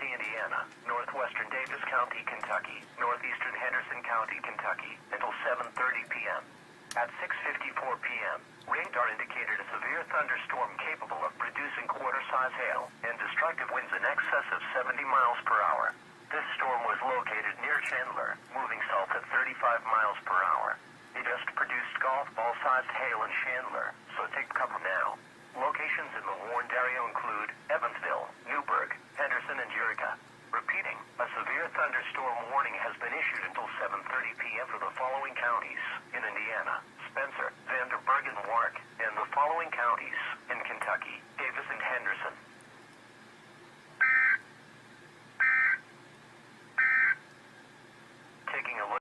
County, Indiana, northwestern Davis County, Kentucky, northeastern Henderson County, Kentucky, until 7:30 p.m. At 6:54 p.m., radar indicated a severe thunderstorm capable of producing quarter-size hail and destructive winds in excess of 70 miles per hour. This storm was located near Chandler, moving south at 35 miles per